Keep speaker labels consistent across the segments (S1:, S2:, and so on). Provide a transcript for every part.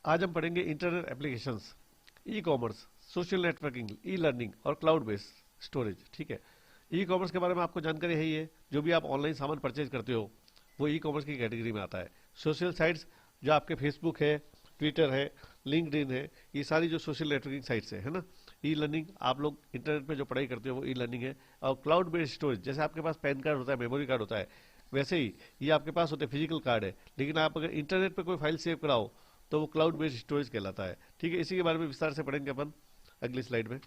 S1: आज हम पढ़ेंगे internet applications, e commerce, social networking, e learning और क्लाउड बेस्ड स्टोरेज। ठीक है, ई कॉमर्स के बारे में आपको जानकारी है ही है। जो भी आप ऑनलाइन सामान परचेज करते हो वो ई कॉमर्स की कैटेगरी में आता है। सोशल साइट्स जो आपके फेसबुक है, ट्विटर है, लिंक्डइन है, ये सारी जो सोशल नेटवर्किंग साइट्स है ना। ई लर्निंग, आप लोग इंटरनेट पे जो पढ़ाई करते हो वो ई लर्निंग है। और क्लाउड बेस्ड स्टोरेज, जैसे आपके पास पैन कार्ड होता है, मेमोरी कार्ड होता है, वैसे ही ये आपके पास होते हैं फिजिकल कार्ड है, लेकिन आप अगर इंटरनेट पे कोई फाइल सेव कराओ तो वो क्लाउड बेस्ड स्टोरेज कहलाता है। ठीक है, इसी के बारे में विस्तार से पढ़ेंगे अपन अगली स्लाइड में।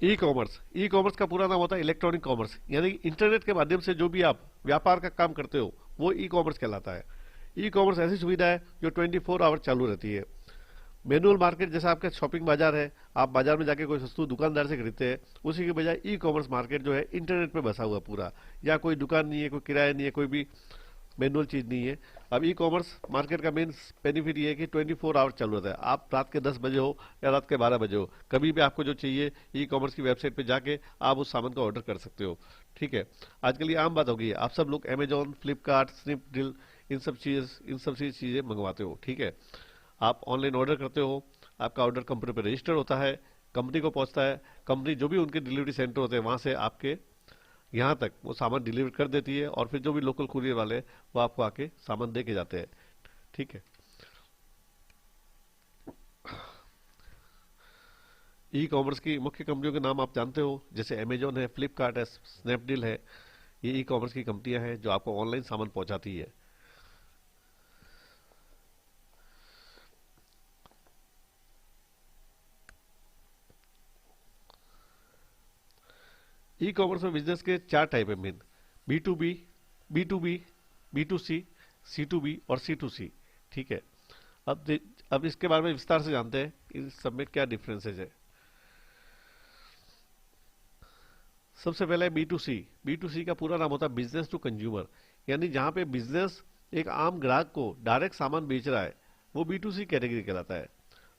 S1: ई कॉमर्स का पूरा नाम होता है इलेक्ट्रॉनिक कॉमर्स, यानी इंटरनेट के माध्यम से जो भी आप व्यापार का काम करते हो वो ई कॉमर्स कहलाता है। ई कॉमर्स ऐसी सुविधा है जो 24 आवर चालू रहती है। मैनुअल मार्केट, जैसा आपका शॉपिंग बाजार है, आप बाजार में जाके कोई वस्तु दुकानदार से खरीदते हैं, उसी के बजाय ई कॉमर्स मार्केट जो है इंटरनेट पे बसा हुआ पूरा। या कोई दुकान नहीं है, कोई किराया नहीं है, कोई भी मैनुअल चीज नहीं है। अब ई कॉमर्स मार्केट का मेन बेनिफिट ये है कि 24 आवर चालू रहता है। आप रात के 10 बजे हो या रात के 12 बजे हो, कभी भी आपको जो चाहिए ई कॉमर्स की वेबसाइट पे जाके आप उस सामान का ऑर्डर कर सकते हो। ठीक है, आजकल ये आम बात हो गई है, आप सब लोग अमेजोन, फ्लिपकार्ट, स्नैपडील, इन सब चीजें मंगवाते हो। ठीक है, आप ऑनलाइन ऑर्डर करते हो, आपका ऑर्डर कंप्यूटर पर रजिस्टर होता है, कंपनी को पहुंचता है, कंपनी जो भी उनके डिलीवरी सेंटर होते हैं वहां से आपके यहाँ तक वो सामान डिलीवर कर देती है, और फिर जो भी लोकल कुरियर वाले हैं वो आपको आके सामान दे के जाते हैं। ठीक है, ई कॉमर्स की मुख्य कंपनियों के नाम आप जानते हो, जैसे अमेजोन है, फ्लिपकार्ट है, स्नैपडील है। ये ई कॉमर्स की कंपनियां हैं जो आपको ऑनलाइन सामान पहुंचाती है। ई कॉमर्स में बिजनेस के चार टाइप है main: B to B, B to B, B to C और सी2सी। ठीक है, अब इसके बारे में विस्तार से जानते हैं इन सब में क्या डिफरेंसेज है। सबसे पहले B to C. B to C का पूरा नाम होता है बिजनेस टू कंज्यूमर, यानी जहां पे बिजनेस एक आम ग्राहक को डायरेक्ट सामान बेच रहा है वो बी टू सी कैटेगरी कहलाता है।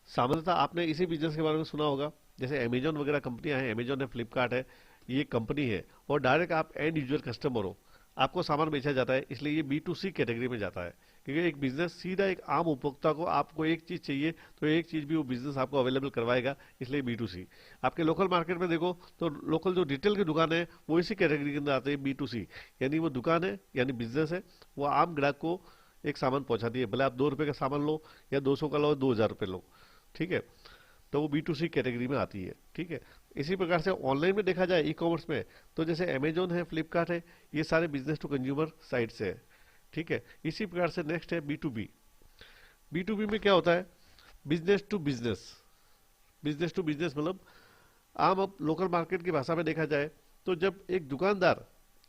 S1: सामान्यतः आपने इसी बिजनेस के बारे में सुना होगा, जैसे अमेजोन वगैरह कंपनियां हैं, अमेजोन है, फ्लिपकार्ट है, ये कंपनी है, और डायरेक्ट आप एंड यूजर कस्टमर हो, आपको सामान बेचा जाता है, इसलिए ये बी टू सी कैटेगरी में जाता है। क्योंकि एक बिजनेस सीधा एक आम उपभोक्ता को, आपको एक चीज चाहिए तो एक चीज भी वो बिजनेस आपको अवेलेबल करवाएगा, इसलिए बी टू सी। आपके लोकल मार्केट में देखो तो लोकल जो रिटेल की दुकान है वो इसी कैटेगरी के अंदर आते हैं, बी टू सी। यानी वो दुकान है, यानी बिजनेस है, वो आम ग्राहक को एक सामान पहुंचाती है, भले आप 2 रुपए का सामान लो या 200 का लो, 2000 रुपए लो। ठीक है, तो वो बी टू सी कैटेगरी में आती है। ठीक है, इसी प्रकार से ऑनलाइन में देखा जाए ई कॉमर्स में, तो जैसे अमेजोन है, फ्लिपकार्ट है, ये सारे बिजनेस टू कंज्यूमर साइट से है। ठीक है, इसी प्रकार से नेक्स्ट है B to B. B to B में क्या होता है? Business to business. Business to business मतलब आम, अब लोकल मार्केट की भाषा में देखा जाए तो जब एक दुकानदार,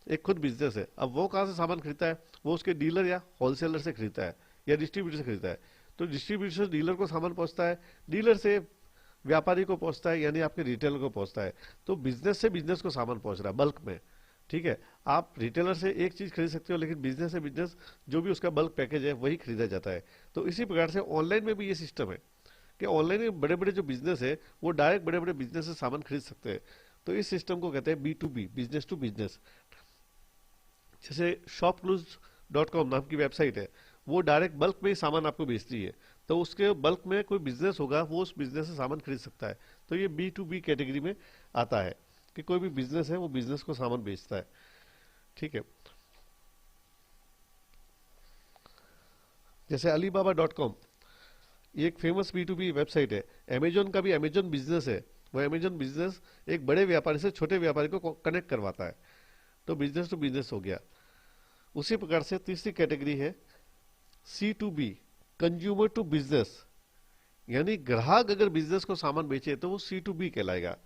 S1: एक खुद बिजनेस है, अब वो कहाँ से सामान खरीदता है? वो उसके डीलर या होलसेलर से खरीदता है या डिस्ट्रीब्यूटर से खरीदता है। तो डिस्ट्रीब्यूटर से डीलर को सामान पहुंचता है, डीलर से व्यापारी को पहुंचता है, यानी आपके रिटेलर को पहुंचता है। तो बिजनेस से बिजनेस को सामान पहुंच रहा है बल्क में। ठीक है, आप रिटेलर से एक चीज खरीद सकते हो, लेकिन बिजनेस से बिजनेस जो भी उसका बल्क पैकेज है वही खरीदा जाता है। तो इसी प्रकार से ऑनलाइन में भी ये सिस्टम है कि ऑनलाइन में बड़े बड़े जो बिजनेस है वो डायरेक्ट बड़े बड़े बिजनेस से सामान खरीद सकते हैं। तो इस सिस्टम को कहते हैं B to B, business to business. जैसे shopclues.com नाम की वेबसाइट है, वो डायरेक्ट बल्क में ही सामान आपको बेचती है, तो उसके बल्क में कोई बिजनेस होगा वो उस बिजनेस से सामान खरीद सकता है। तो ये बी टू बी कैटेगरी में आता है कि कोई भी बिजनेस है वो बिजनेस को सामान बेचता है। ठीक है, जैसे alibaba.com, ये एक famous B to B website है। अमेजोन का भी अमेजोन बिजनेस है, वो अमेजोन बिजनेस एक बड़े व्यापारी से छोटे व्यापारी को कनेक्ट करवाता है, तो बिजनेस टू बिजनेस हो गया। उसी प्रकार से तीसरी कैटेगरी है C to B, consumer to business, यानी ग्राहक अगर बिजनेस को सामान बेचे तो वो सी टू बी कहलाएगा।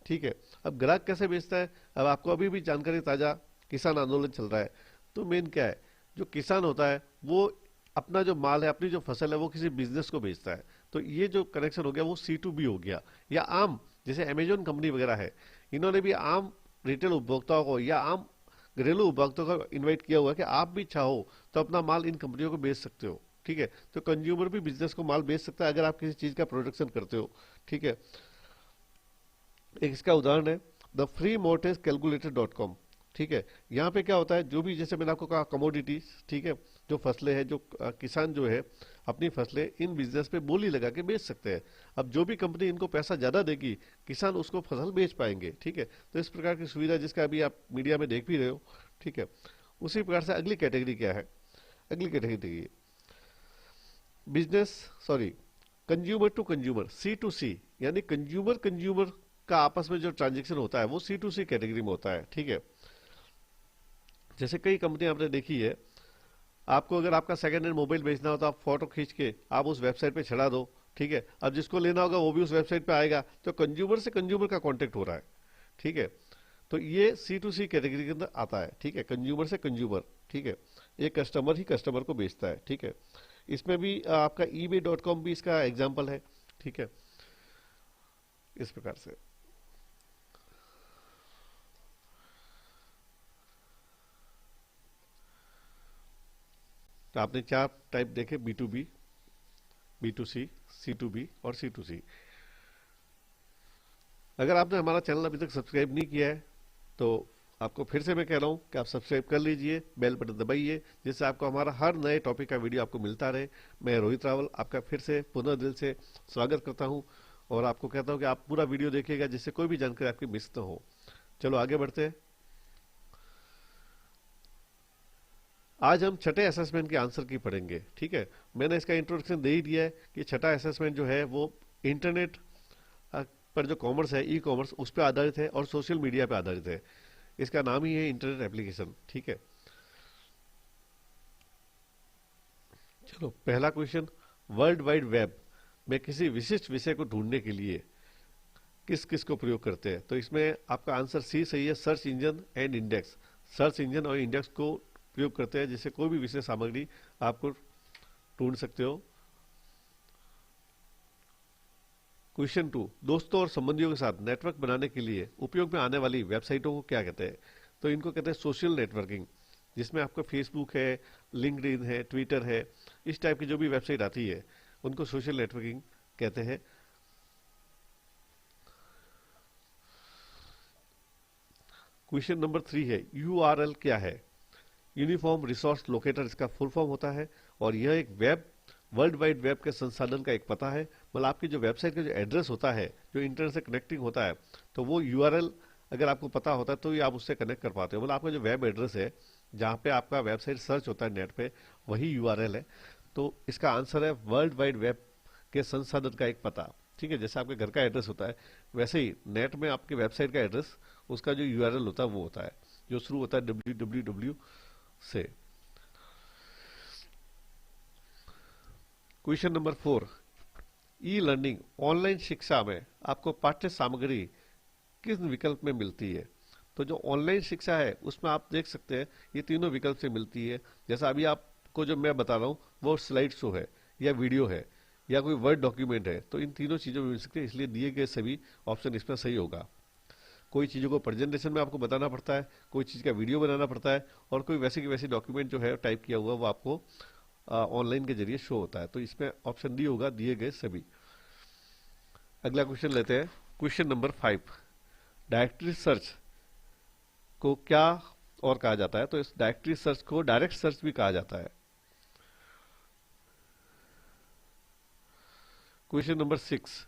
S1: ठीक है, अब ग्राहक कैसे बेचता है? अब आपको अभी भी जानकारी ताजा, किसान आंदोलन चल रहा है, तो मेन क्या है, जो किसान होता है वो अपना जो माल है, अपनी जो फसल है, वो किसी बिजनेस को बेचता है। तो ये जो कनेक्शन हो गया वो सी टू बी हो गया। या आम, जैसे अमेजोन कंपनी वगैरह है, इन्होंने भी आम रिटेल उपभोक्ताओं को या आम घरेलू उपभोक्ताओं को इन्वाइट किया हुआ है कि आप भी चाहो तो अपना माल इन कंपनियों को बेच सकते हो। ठीक है, तो कंज्यूमर भी बिजनेस को माल बेच सकता है अगर आप किसी चीज का प्रोडक्शन करते हो। ठीक है, एक इसका उदाहरण है the free मोर्टेज calculator dot com. ठीक है, यहाँ पे क्या होता है, जो भी जैसे मैंने आपको कहा कमोडिटीज, ठीक है, जो फसलें हैं, जो किसान जो है अपनी फसलें इन बिजनेस पे बोली लगा के बेच सकते हैं। अब जो भी कंपनी इनको पैसा ज्यादा देगी, किसान उसको फसल बेच पाएंगे। ठीक है, तो इस प्रकार की सुविधा जिसका अभी आप मीडिया में देख भी रहे हो। ठीक है, उसी प्रकार से अगली कैटेगरी क्या है, अगली category business, sorry, consumer to consumer, C to C, यानी कंज्यूमर कंज्यूमर का आपस में जो ट्रांजेक्शन होता है वो सी टू सी कैटेगरी में होता है। ठीक है, जैसे कई कंपनी आपने देखी है, आपको अगर आपका सेकंड हैंड मोबाइल बेचना हो तो आप फोटो खींच के आप उस वेबसाइट पे चढ़ा दो। ठीक है, अब जिसको लेना होगा वो भी उस वेबसाइट पे आएगा, तो कंज्यूमर से कंज्यूमर का कांटेक्ट हो रहा है। ठीक है, तो ये सी टू सी कैटेगरी के अंदर आता है। ठीक है, कंज्यूमर से कंज्यूमर। ठीक है, एक कस्टमर ही कस्टमर को बेचता है। ठीक है, इसमें भी आपका ebay.com भी इसका एग्जाम्पल है। ठीक है, इस प्रकार से तो आपने चार टाइप देखे, B to B, B to C to B और सी टू सी। अगर आपने हमारा चैनल अभी तक सब्सक्राइब नहीं किया है तो आपको फिर से मैं कह रहा हूं कि आप सब्सक्राइब कर लीजिए, बेल बटन दबाइए, जिससे आपको हमारा हर नए टॉपिक का वीडियो आपको मिलता रहे। मैं रोहित रावल आपका फिर से पुनः दिल से स्वागत करता हूं और आपको कहता हूं कि आप पूरा वीडियो देखिएगा जिससे कोई भी जानकारी आपकी मिस न हो। चलो आगे बढ़ते हैं। आज हम छठे असेसमेंट के आंसर की पढ़ेंगे। ठीक है, मैंने इसका इंट्रोडक्शन दे ही दिया है कि छठा असेसमेंट जो है वो इंटरनेट पर जो कॉमर्स है, ई कॉमर्स, उस पर आधारित है और सोशल मीडिया पर आधारित है। इसका नाम ही है इंटरनेट एप्लीकेशन। ठीक है, चलो पहला क्वेश्चन, वर्ल्ड वाइड वेब में किसी विशिष्ट विषय को ढूंढने के लिए किस किस को प्रयोग करते हैं? तो इसमें आपका आंसर सी सही है, search engine and index. Search engine और इंडेक्स को प्रयोग करते हैं जिससे कोई भी विषय सामग्री आपको ढूंढ सकते हो। क्वेश्चन 2, दोस्तों और संबंधियों के साथ नेटवर्क बनाने के लिए उपयोग में आने वाली वेबसाइटों को क्या कहते हैं? तो इनको कहते हैं सोशल नेटवर्किंग, जिसमें आपका फेसबुक है, लिंक्डइन है, ट्विटर है, इस टाइप की जो भी वेबसाइट आती है उनको सोशल नेटवर्किंग कहते हैं। क्वेश्चन नंबर 3 है, यूआरएल क्या है? यूनिफॉर्म रिसोर्स लोकेटर इसका फुल फॉर्म होता है और यह एक वेब, वर्ल्ड वाइड वेब के संसाधन का एक पता है। मतलब आपकी जो वेबसाइट का जो एड्रेस होता है, जो इंटरनेट से कनेक्टिंग होता है, तो वो यूआरएल अगर आपको पता होता है तो ही आप उससे कनेक्ट कर पाते हो। मतलब आपका जो वेब एड्रेस है जहाँ पे आपका वेबसाइट सर्च होता है नेट पे, वही यूआरएल है। तो इसका आंसर है वर्ल्ड वाइड वेब के संसाधन का एक पता। ठीक है, जैसे आपके घर का एड्रेस होता है वैसे ही नेट में आपकी वेबसाइट का एड्रेस, उसका जो यूआरएल होता है वो होता है, जो शुरू होता है www से। Question number 4, e learning, online शिक्षा में आपको पाठ्य सामग्री किस विकल्प में मिलती है? तो जो ऑनलाइन शिक्षा है उसमें आप देख सकते हैं ये तीनों विकल्प से मिलती है। जैसा अभी आपको जो मैं बता रहा हूँ वो स्लाइड शो है या वीडियो है या कोई वर्ड डॉक्यूमेंट है, तो इन तीनों चीजों में मिल सकते हैं। इसलिए दिए गए सभी ऑप्शन इसमें सही होगा। कोई चीज़ों को प्रेजेंटेशन में आपको बताना पड़ता है, कोई चीज़ का वीडियो बनाना पड़ता है, और कोई वैसे की वैसी डॉक्यूमेंट जो है टाइप किया हुआ वो आपको ऑनलाइन के जरिए शो होता है। तो इसमें ऑप्शन डी होगा, दिए गए सभी। अगला क्वेश्चन लेते हैं, क्वेश्चन नंबर 5, डायरेक्टरी सर्च को क्या और कहा जाता है? तो इस डायरेक्टरी सर्च को डायरेक्ट सर्च भी कहा जाता है। Question number 6,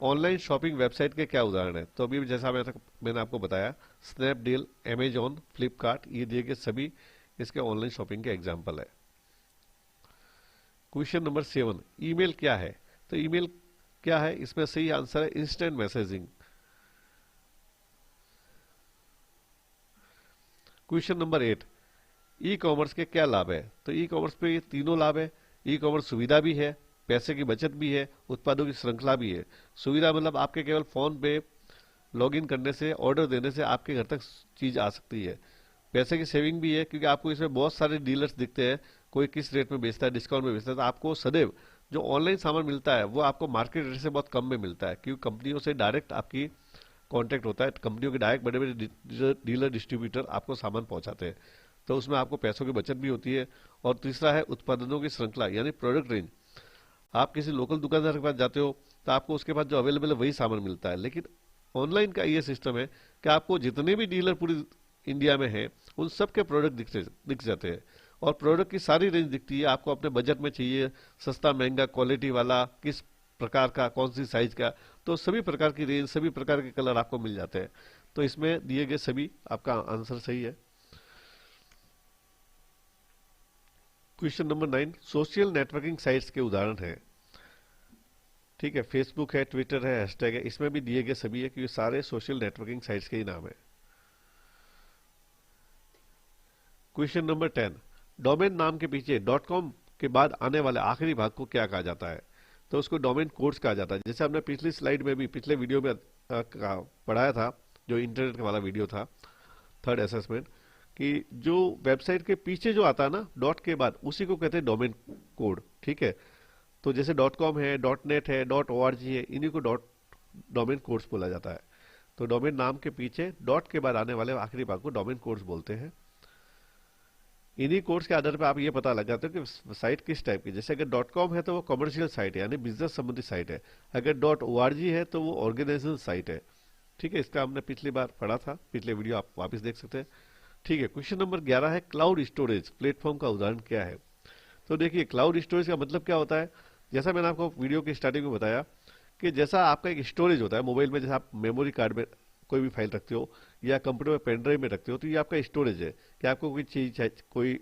S1: online shopping website के क्या उदाहरण है? तो अभी जैसा मैंने आपको बताया, स्नैपडील, अमेजॉन, फ्लिपकार्ट, ये दिए गए सभी इसके ऑनलाइन शॉपिंग के एग्जाम्पल है। क्वेश्चन नंबर 7, ईमेल क्या है? तो ईमेल क्या है, इसमें सही आंसर है instant messaging. Question number 8, e commerce के क्या लाभ है? तो ई कॉमर्स पे ये तीनों लाभ है। ई कॉमर्स सुविधा भी है, पैसे की बचत भी है, उत्पादों की श्रृंखला भी है। सुविधा मतलब आपके केवल फोन पे लॉगिन करने से, ऑर्डर देने से आपके घर तक चीज आ सकती है। पैसे की सेविंग भी है क्योंकि आपको इसमें बहुत सारे डीलर्स दिखते हैं, कोई किस रेट में बेचता है, डिस्काउंट में बेचता है, तो आपको सदैव जो ऑनलाइन सामान मिलता है वो आपको मार्केट रेट से बहुत कम में मिलता है, क्योंकि कंपनियों से डायरेक्ट आपकी कांटेक्ट होता है। कंपनियों के डायरेक्ट बड़े बड़े डीलर डिस्ट्रीब्यूटर आपको सामान पहुंचाते हैं, तो उसमें आपको पैसों की बचत भी होती है। और तीसरा है उत्पादनों की श्रृंखला, यानी प्रोडक्ट रेंज। आप किसी लोकल दुकानदार के पास जाते हो तो आपको उसके पास जो अवेलेबल है वही सामान मिलता है, लेकिन ऑनलाइन का ये सिस्टम है कि आपको जितने भी डीलर पूरी इंडिया में हैं उन सब के प्रोडक्ट दिख जाते हैं, और प्रोडक्ट की सारी रेंज दिखती है। आपको अपने बजट में चाहिए सस्ता महंगा क्वालिटी वाला, किस प्रकार का, कौन सी साइज का, तो सभी प्रकार की रेंज, सभी प्रकार के कलर आपको मिल जाते हैं। तो इसमें दिए गए सभी आपका आंसर सही है। Question number 9, social networking sites के उदाहरण है। ठीक है, फेसबुक है, ट्विटर है, हैशटैग है, इसमें भी दिए गए सभी है कि ये सारे सोशल नेटवर्किंग साइट्स के ही नाम है। क्वेश्चन नंबर 10, डोमेन नाम के पीछे डॉट कॉम के बाद आने वाले आखिरी भाग को क्या कहा जाता है? तो उसको डोमेन कोड्स कहा जाता है। जैसे हमने पिछली स्लाइड में भी, पिछले वीडियो में पढ़ाया था, जो इंटरनेट वाला वीडियो था, थर्ड असेसमेंट, कि जो वेबसाइट के पीछे जो आता है ना डॉट के बाद, उसी को कहते हैं डोमेन कोड। ठीक है, तो जैसे डॉट कॉम है, डॉट नेट है, डॉट org है, इन्हीं को डोमेन कोड्स बोला जाता है। तो डोमेन नाम के पीछे डॉट के बाद आने वाले आखिरी भाग को डोमेन कोड्स बोलते हैं। इन्हीं कोड्स के आधार पर आप ये पता लगाते हो कि साइट किस टाइप की। जैसे अगर डॉट कॉम है तो वो कमर्शियल साइट है, यानी बिजनेस संबंधी साइट है। अगर डॉट org है तो वो ऑर्गेनाइजेशन साइट है। ठीक है, इसका हमने पिछली बार पढ़ा था, पिछले वीडियो आप वापस देख सकते हैं। ठीक है, क्वेश्चन नंबर 11 है, क्लाउड स्टोरेज प्लेटफॉर्म का उदाहरण क्या है? तो देखिए, क्लाउड स्टोरेज का मतलब क्या होता है। जैसा मैंने आपको वीडियो की स्टार्टिंग में बताया कि जैसा आपका एक स्टोरेज होता है मोबाइल में, जैसे आप मेमोरी कार्ड में कोई भी फाइल रखते हो या कंप्यूटर में पेन ड्राइव में रखते हो, तो ये आपका स्टोरेज है कि आपको कोई चीज, कोई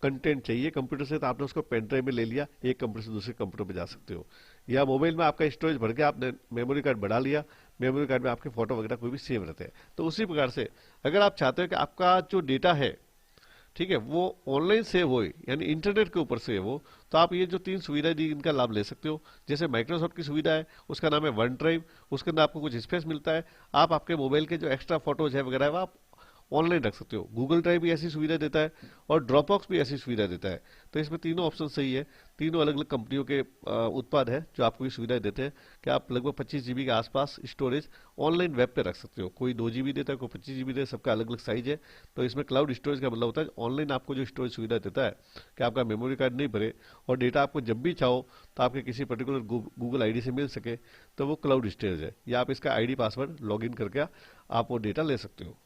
S1: कंटेंट चाहिए कंप्यूटर से, तो आपने उसको पेन ड्राइव में ले लिया, एक कंप्यूटर से दूसरे कंप्यूटर पे जा सकते हो। या मोबाइल में आपका स्टोरेज भर के आपने मेमोरी कार्ड बढ़ा लिया, मेमोरी कार्ड में आपके फोटो वगैरह कोई भी सेव रहते हैं। तो उसी प्रकार से अगर आप चाहते हो कि आपका जो डेटा है, ठीक है, वो ऑनलाइन सेव हो, यानी इंटरनेट के ऊपर सेव हो, तो आप ये जो 3 सुविधा दी इनका लाभ ले सकते हो। जैसे माइक्रोसॉफ्ट की सुविधा है, उसका नाम है वन ड्राइव, उसके अंदर आपको कुछ स्पेस मिलता है, आप आपके मोबाइल के जो एक्स्ट्रा फोटोज है वगैरह, वो आप ऑनलाइन रख सकते हो। गूगल ड्राइव भी ऐसी सुविधा देता है और ड्रॉपबॉक्स भी ऐसी सुविधा देता है। तो इसमें तीनों ऑप्शन सही है। तीनों अलग अलग कंपनियों के उत्पाद है जो आपको ये सुविधा देते हैं कि आप लगभग 25 जीबी के आसपास स्टोरेज ऑनलाइन वेब पे रख सकते हो। कोई 2 जीबी देता है, कोई 25 जीबी देता है, सबका अलग अलग साइज है। तो इसमें क्लाउड स्टोरेज का मतलब होता है ऑनलाइन आपको जो स्टोरेज सुविधा देता है कि आपका मेमोरी कार्ड नहीं भरे और डेटा आपको जब भी चाहो तो आपके किसी पर्टिकुलर गूगल आईडी से मिल सके, तो वो क्लाउड स्टोरेज है। या आप इसका आईडी पासवर्ड लॉग इन करके आप वो डेटा ले सकते हो।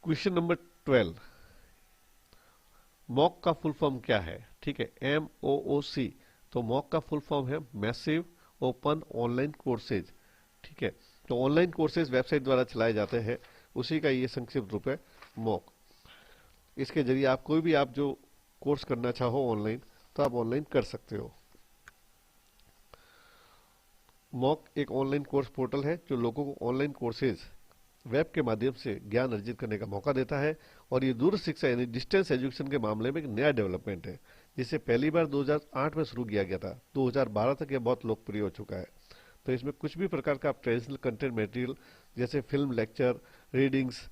S1: क्वेश्चन नंबर 12, मॉक का फुल फॉर्म क्या है? ठीक है, MOOC। तो मॉक का फुल फॉर्म है मैसिव ओपन ऑनलाइन कोर्सेज। ठीक है, तो ऑनलाइन कोर्सेज वेबसाइट द्वारा चलाए जाते हैं, उसी का ये संक्षिप्त रूप है मॉक। इसके जरिए आप कोई भी आप जो कोर्स करना चाहो ऑनलाइन, तो आप ऑनलाइन कर सकते हो। मॉक एक ऑनलाइन कोर्स पोर्टल है जो लोगों को ऑनलाइन कोर्सेज वेब के माध्यम से ज्ञान अर्जित करने का मौका देता है। और ये दूर शिक्षा यानी डिस्टेंस एजुकेशन के मामले में एक नया डेवलपमेंट है, जिसे पहली बार 2008 में शुरू किया गया था। 2012 तक ये बहुत लोकप्रिय हो चुका है। तो इसमें कुछ भी प्रकार का आप ट्रेडिशनल कंटेंट मटेरियल जैसे फिल्म, लेक्चर, रीडिंग्स,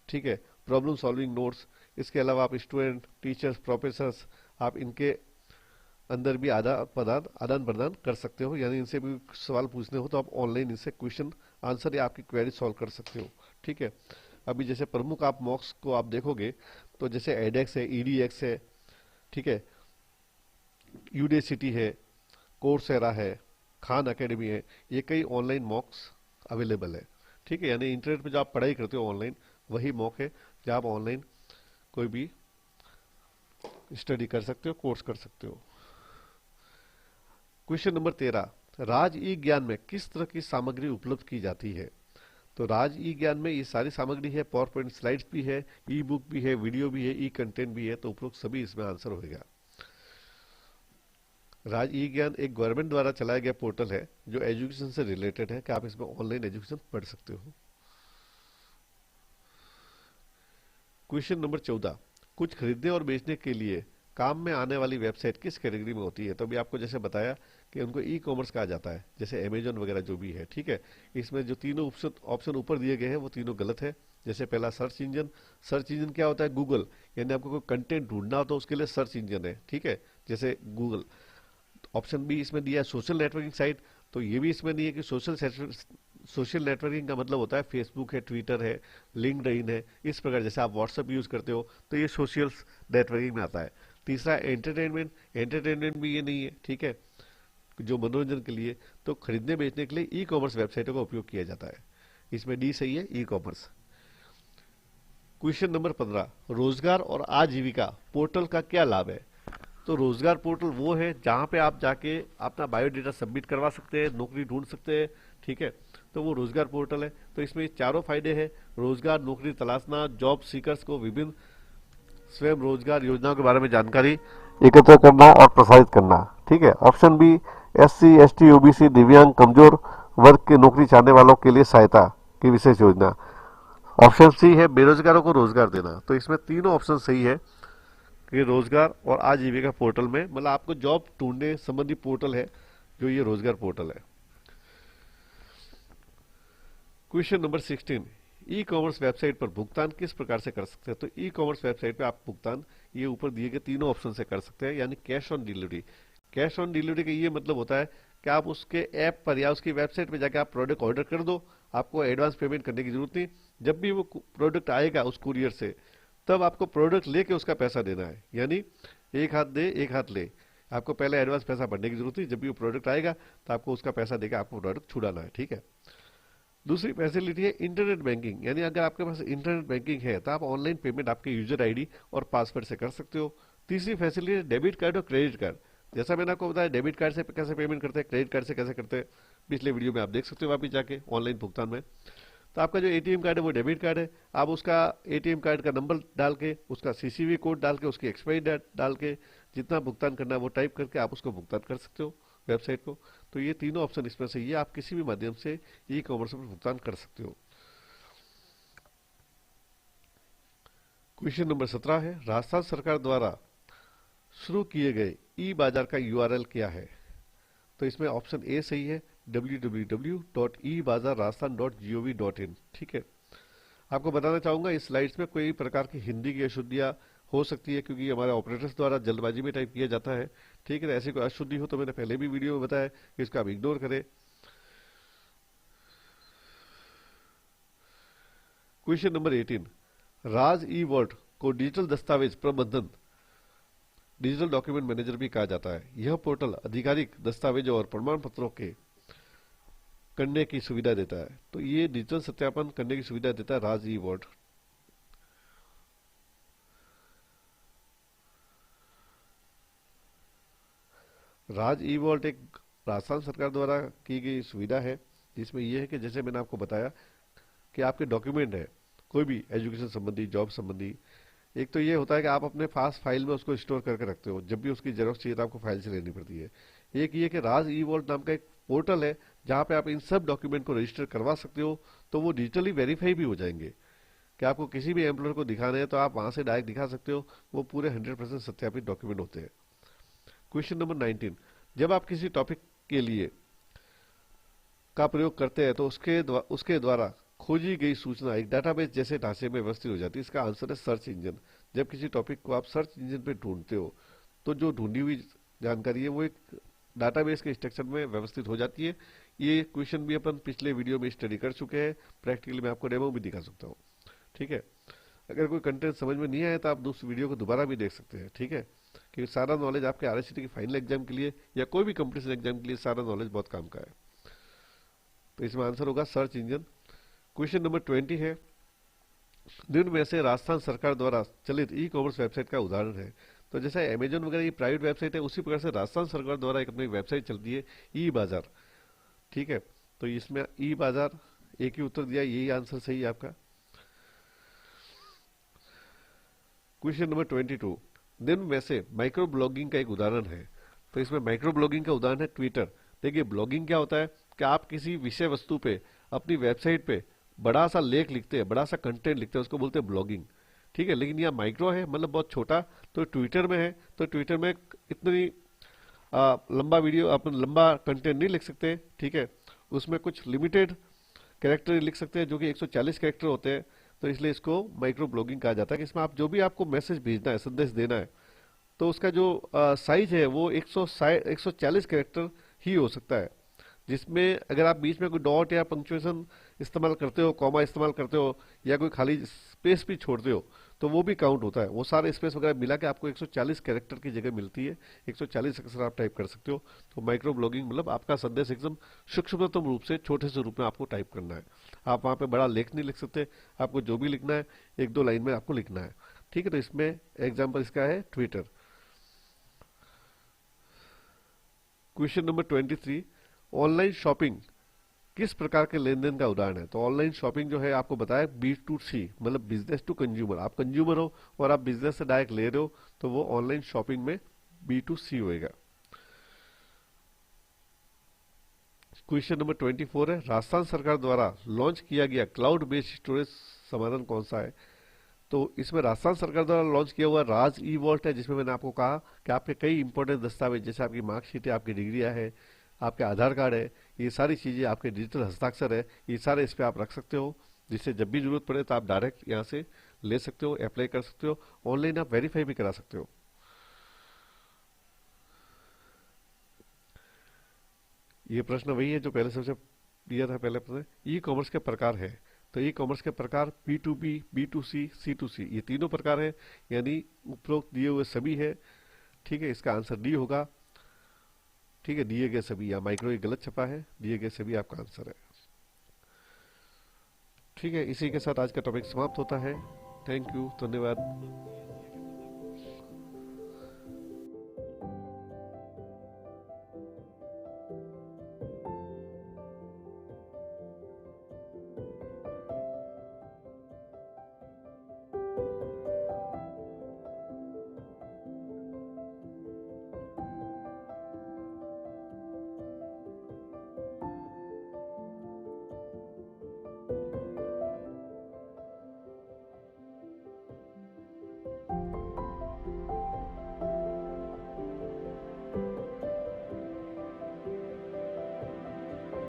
S1: ठीक है, प्रॉब्लम सॉल्विंग नोट्स, इसके अलावा आप स्टूडेंट, टीचर्स, प्रोफेसर्स, आप इनके अंदर भी आदान प्रदान कर सकते हो। यानी इनसे भी सवाल पूछने हो तो आप ऑनलाइन इनसे क्वेश्चन आंसर या आपकी क्वेरी सॉल्व कर सकते हो। ठीक है, अभी जैसे प्रमुख आप मॉक्स को आप देखोगे तो जैसे एडेक्स है, EDX है, ठीक है, यूडेसिटी है, कोर्सेरा है, खान एकेडमी है, ये कई ऑनलाइन मॉक्स अवेलेबल है। ठीक है, यानी इंटरनेट पे जो आप पढ़ाई करते हो ऑनलाइन, वही मॉक है जहाँ आप ऑनलाइन कोई भी स्टडी कर सकते हो, कोर्स कर सकते हो। क्वेश्चन नंबर 13, राज ई ज्ञान में किस तरह की सामग्री उपलब्ध की जाती है? तो राज ई ज्ञान में ये सारी सामग्री है, पावर पॉइंट स्लाइड्स भी है, ई बुक भी है, वीडियो भी है, ई कंटेंट भी है। तो उपरोक्त सभी इसमें आंसर होगा। राज ई ज्ञान एक गवर्नमेंट द्वारा चलाया गया पोर्टल है जो एजुकेशन से रिलेटेड है कि आप इसमें ऑनलाइन एजुकेशन पढ़ सकते हो। क्वेश्चन नंबर 14, कुछ खरीदने और बेचने के लिए काम में आने वाली वेबसाइट किस कैटेगरी में होती है? तो अभी आपको जैसे बताया कि उनको ई कॉमर्स कहा जाता है, जैसे अमेजोन वगैरह जो भी है। ठीक है, इसमें जो तीनों ऑप्शन ऊपर दिए गए हैं वो तीनों गलत है। जैसे पहला सर्च इंजन, सर्च इंजन क्या होता है? गूगल, यानी आपको कोई कंटेंट ढूंढना हो तो उसके लिए सर्च इंजन है। ठीक है, जैसे गूगल। ऑप्शन बी इसमें दिया है सोशल नेटवर्किंग साइट, तो ये भी इसमें नहीं है कि सोशल नेटवर्किंग का मतलब होता है फेसबुक है, ट्विटर है, लिंक्डइन है, इस प्रकार। जैसे आप व्हाट्सएप यूज करते हो तो ये सोशल नेटवर्किंग में आता है। तीसरा एंटरटेनमेंट, एंटरटेनमेंट भी ये नहीं है। ठीक है, जो मनोरंजन के लिए, तो खरीदने बेचने के लिए ई कॉमर्स वेबसाइटों का उपयोग किया जाता है। इसमें डी सही है, ई कॉमर्स। क्वेश्चन नंबर 15, रोजगार और आजीविका पोर्टल का क्या लाभ है? तो रोजगार पोर्टल वो है जहां पे आप जाके अपना बायोडेटा सबमिट करवा सकते हैं, नौकरी ढूंढ सकते हैं, ठीक है। तो वो रोजगार पोर्टल है। तो इसमें चारों फायदे हैं: रोजगार, नौकरी तलाशना, जॉब सीकर्स को विभिन्न स्वयं रोजगार योजनाओं के बारे में जानकारी एकत्र करना और प्रसारित करना, ठीक है। Option B, SC, ST, OBC, दिव्यांग, कमजोर वर्ग के नौकरी चाहने वालों के लिए सहायता की विशेष योजना। ऑप्शन सी है, बेरोजगारों को रोजगार देना। तो इसमें तीनों ऑप्शन सही है कि रोजगार और आजीविका पोर्टल में, मतलब आपको जॉब ढूंढने संबंधी पोर्टल है जो ये रोजगार पोर्टल है। Question number 16, e commerce website पर भुगतान किस प्रकार से कर सकते हैं? तो ई कॉमर्स वेबसाइट पे आप भुगतान ये ऊपर दिए गए तीनों ऑप्शन से कर सकते हैं, यानी cash on delivery. Cash on delivery का ये मतलब होता है कि आप उसके ऐप पर या उसकी वेबसाइट पर जाकर आप प्रोडक्ट ऑर्डर कर दो, आपको एडवांस पेमेंट करने की जरूरत नहीं। जब भी वो प्रोडक्ट आएगा उस कुरियर से, तब आपको प्रोडक्ट लेके उसका पैसा देना है, यानी एक हाथ दे एक हाथ ले। आपको पहले एडवांस पैसा भरने की जरूरत नहीं, जब भी वो प्रोडक्ट आएगा तो आपको उसका पैसा देकर आपको प्रोडक्ट छुड़ाना है, ठीक है। दूसरी फैसिलिटी है इंटरनेट बैंकिंग, यानी अगर आपके पास इंटरनेट बैंकिंग है तो आप ऑनलाइन पेमेंट आपके यूजर आईडी और पासवर्ड से कर सकते हो। तीसरी फैसिलिटी है डेबिट कार्ड और क्रेडिट कार्ड। जैसा मैंने आपको बताया, डेबिट कार्ड से कैसे पेमेंट करते हैं, क्रेडिट कार्ड से कैसे करते हैं, पिछले वीडियो में आप देख सकते हो वापिस जाके ऑनलाइन भुगतान में। तो आपका जो एटीएम कार्ड है वो डेबिट कार्ड है, आप उसका एटीएम कार्ड का नंबर डाल के, उसका सीसीवी कोड डाल के, उसकी एक्सपायरी डेट डाल के, जितना भुगतान करना है वो टाइप करके आप उसको भुगतान कर सकते हो वेबसाइट को। तो ये तीनों ऑप्शन इसमें से ये आप किसी भी माध्यम से ई कॉमर्स पर भुगतान कर सकते हो। क्वेश्चन नंबर 17 है, राजस्थान सरकार द्वारा शुरू किए गए ई बाजार का यूआरएल क्या है? तो इसमें ऑप्शन ए सही है, www.ebazarrajasthan.gov.in, ठीक है। आपको बताना चाहूंगा इस स्लाइड्स में कोई प्रकार की हिंदी की अशुद्धियां हो सकती है, क्योंकि हमारे ऑपरेटर्स द्वारा जल्दबाजी में टाइप किया जाता है, ठीक है। ऐसी कोई अशुद्धि हो तो मैंने पहले भी वीडियो में बताया कि इसको आप इग्नोर करें। क्वेश्चन नंबर 18, राज ई वर्ल्ड को डिजिटल दस्तावेज प्रबंधन, डिजिटल डॉक्यूमेंट मैनेजर भी कहा जाता है। यह पोर्टल आधिकारिक दस्तावेजों और प्रमाण पत्रों के करने की सुविधा देता है। तो ये डिजिटल सत्यापन करने की सुविधा देता है राज ई वर्ल्ड। राज ई वर्ल्ड एक राजस्थान सरकार द्वारा की गई सुविधा है, जिसमें यह है कि जैसे मैंने आपको बताया कि आपके डॉक्यूमेंट है कोई भी एजुकेशन संबंधी, जॉब संबंधी, एक तो ये होता है कि आप अपने पास फाइल में उसको स्टोर करके रखते हो, जब भी उसकी जेरॉक्स चाहिए तो आपको फाइल से लेनी पड़ती है। एक ये कि राज ई वर्ल्ड नाम का एक पोर्टल है जहां पे आप इन सब डॉक्यूमेंट को रजिस्टर करवा सकते हो, तो वो डिजिटली वेरीफाई भी हो जाएंगे कि आपको किसी भी एम्प्लॉयर को दिखाने हैं तो आप वहां से डायरेक्ट दिखा सकते हो, वो पूरे 100% सत्यापित डॉक्यूमेंट होते हैं। क्वेश्चन नंबर 19, जब आप किसी टॉपिक के लिए का प्रयोग करते हैं तो उसके द्वारा खोजी गई सूचना एक डाटाबेस जैसे ढांचे में व्यवस्थित हो जाती है। इसका आंसर है सर्च इंजन। जब किसी टॉपिक को आप सर्च इंजन पे ढूंढते हो तो जो ढूंढी हुई जानकारी है वो एक डाटाबेस के स्ट्रक्चर में व्यवस्थित हो जाती है। ये क्वेश्चन भी अपन पिछले वीडियो में स्टडी कर चुके हैं, प्रैक्टिकली मैं आपको डेमो भी दिखा सकता हूँ, ठीक है। अगर कोई कंटेंट समझ में नहीं आया तो आप उस वीडियो को दोबारा भी देख सकते हैं, ठीक है। क्योंकि सारा नॉलेज आपके आरएससीटी के फाइनल एग्जाम के लिए या कोई भी कंपटीशन एग्जाम के लिए सारा नॉलेज बहुत काम का है। तो इसमें आंसर होगा सर्च इंजन। क्वेश्चन नंबर 20 है, निम्न में से राजस्थान सरकार द्वारा चलित ई कॉमर्स वेबसाइट का उदाहरण है? तो जैसे अमेजन वगैरह ये प्राइवेट वेबसाइट है, उसी प्रकार से राजस्थान सरकार द्वारा एक अपनी वेबसाइट चलती है ई बाजार, ठीक है। तो इसमें ई बाजार एक ही उत्तर दिया, यही आंसर सही है आपका। क्वेश्चन नंबर 22, निम्न में से माइक्रो ब्लॉगिंग का एक उदाहरण है? तो इसमें माइक्रो ब्लॉगिंग का उदाहरण है ट्विटर। देखिए ब्लॉगिंग क्या होता है कि आप किसी विषय वस्तु पे अपनी वेबसाइट पे बड़ा सा लेख लिखते हैं, बड़ा सा कंटेंट लिखते हैं, उसको बोलते हैं ब्लॉगिंग, ठीक है। लेकिन यहाँ माइक्रो है मतलब बहुत छोटा, तो ट्विटर में है, तो ट्विटर में इतनी लंबा वीडियो अपन लंबा कंटेंट नहीं लिख सकते, ठीक है। उसमें कुछ लिमिटेड कैरेक्टर लिख सकते हैं जो कि 140 कैरेक्टर होते हैं, तो इसलिए इसको माइक्रो ब्लॉगिंग कहा जाता है। कि इसमें आप जो भी आपको मैसेज भेजना है, संदेश देना है, तो उसका जो साइज है वो 140 कैरेक्टर ही हो सकता है, जिसमें अगर आप बीच में कोई डॉट या पंक्चुएशन इस्तेमाल करते हो, कॉमा इस्तेमाल करते हो या कोई खाली स्पेस भी छोड़ते हो, तो वो भी काउंट होता है। वो सारे स्पेस वगैरह मिला के आपको 140 कैरेक्टर की जगह मिलती है, 140 अक्षर आप टाइप कर सकते हो। तो माइक्रो ब्लॉगिंग मतलब आपका संदेश एकदम सूक्ष्मतम रूप से, छोटे से रूप में आपको टाइप करना है। आप वहां पे बड़ा लेख नहीं लिख सकते, आपको जो भी लिखना है एक दो लाइन में आपको लिखना है। ठीक है, तो इसमें एग्जाम्पल इसका है Twitter. Question number 23, online shopping किस प्रकार के लेन देन का उदाहरण है? तो ऑनलाइन शॉपिंग जो है आपको बताया B2C, मतलब बिजनेस टू कंज्यूमर। आप कंज्यूमर हो और आप बिजनेस से डायरेक्ट ले रहे हो, तो वो ऑनलाइन शॉपिंग में B2C होएगा। क्वेश्चन नंबर 24 है, राजस्थान सरकार द्वारा लॉन्च किया गया क्लाउड बेस्ड स्टोरेज समाधान कौन सा है? तो इसमें राजस्थान सरकार द्वारा लॉन्च किया हुआ राज ई वॉल्ट है, जिसमें मैंने आपको कहा कि आपके कई इंपॉर्टेंट दस्तावेज जैसे आपकी मार्कशीट है, आपकी डिग्रियां है, आपके आधार कार्ड है, ये सारी चीजें, आपके डिजिटल हस्ताक्षर है, ये सारे इस पे आप रख सकते हो, जिससे जब भी जरूरत पड़े तो आप डायरेक्ट यहाँ से ले सकते हो, अप्लाई कर सकते हो, ऑनलाइन आप वेरीफाई भी करा सकते हो। ये प्रश्न वही है जो पहले सबसे दिया था, पहले प्रश्न ई कॉमर्स के प्रकार है। तो ई कॉमर्स के प्रकार P2B, B2C, C2C, ये तीनों प्रकार है, यानी उपरोक्त दिए हुए सभी है। ठीक है, इसका आंसर डी होगा। ठीक है, दिए गए सभी, या माइक्रो ये गलत छपा है, दिए गए सभी आपका आंसर है। ठीक है, इसी के साथ आज का टॉपिक समाप्त होता है। थैंक यू, धन्यवाद।